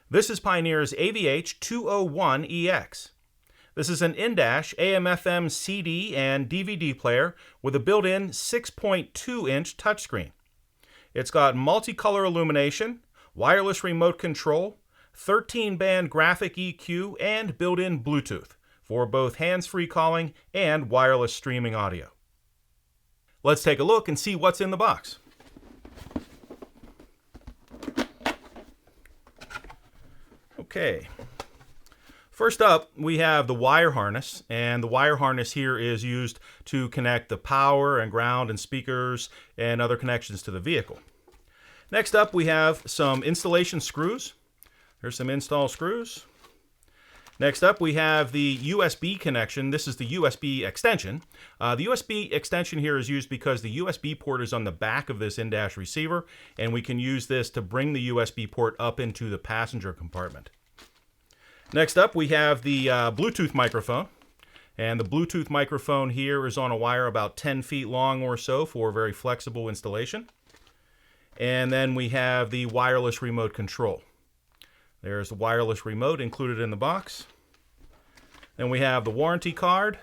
This is Pioneer's AVH-201EX. This is an in-dash AM/FM CD and DVD player with a built-in 6.2-inch touchscreen. It's got multicolor illumination, wireless remote control, 13-band graphic EQ, and built-in Bluetooth for both hands-free calling and wireless streaming audio. Let's take a look and see what's in the box. Okay. First up, we have the wire harness, and the wire harness here is used to connect the power and ground and speakers and other connections to the vehicle. Next up, we have some installation screws. Here's some install screws. Next up, we have the USB connection. This is the USB extension. The USB extension here is used because the USB port is on the back of this in-dash receiver, and we can use this to bring the USB port up into the passenger compartment. Next up, we have the Bluetooth microphone. And the Bluetooth microphone here is on a wire about 10 feet long or so for very flexible installation. And then we have the wireless remote control. There's the wireless remote included in the box. Then we have the warranty card.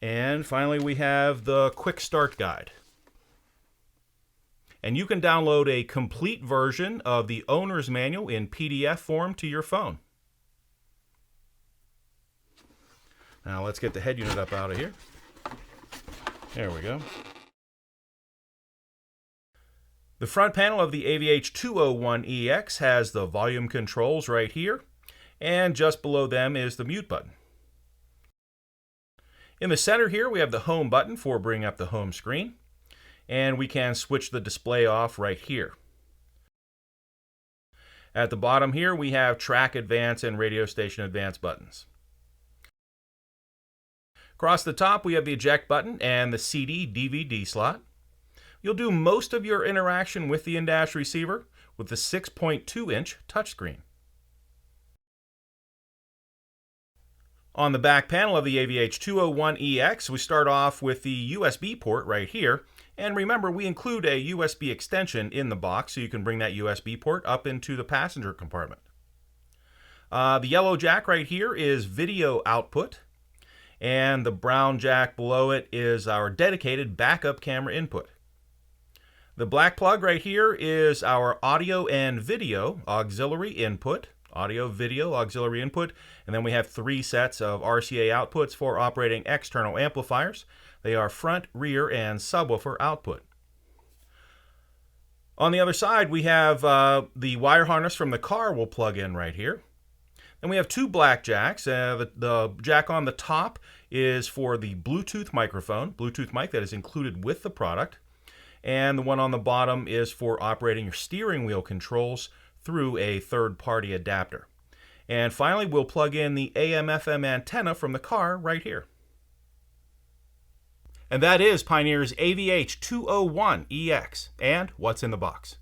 And finally, we have the quick start guide. And you can download a complete version of the owner's manual in PDF form to your phone. Now let's get the head unit up out of here. There we go. The front panel of the AVH-201EX has the volume controls right here, and just below them is the mute button. In the center here, we have the home button for bringing up the home screen, and we can switch the display off right here. At the bottom here, we have track advance and radio station advance buttons. Across the top, we have the eject button and the CD/DVD slot. You'll do most of your interaction with the in-dash receiver with the 6.2-inch touchscreen. On the back panel of the AVH-201EX, we start off with the USB port right here. And remember, we include a USB extension in the box, so you can bring that USB port up into the passenger compartment. The yellow jack right here is video output, and the brown jack below it is our dedicated backup camera input. The black plug right here is our audio and video auxiliary input, audio-video auxiliary input, and then we have 3 sets of RCA outputs for operating external amplifiers. They are front, rear, and subwoofer output. On the other side, we have the wire harness from the car will plug in right here. Then we have 2 black jacks. The jack on the top is for the Bluetooth microphone, Bluetooth mic that is included with the product. And the one on the bottom is for operating your steering wheel controls through a third-party adapter. And finally, we'll plug in the AM/FM antenna from the car right here. And that is Pioneer's AVH-201EX and what's in the box.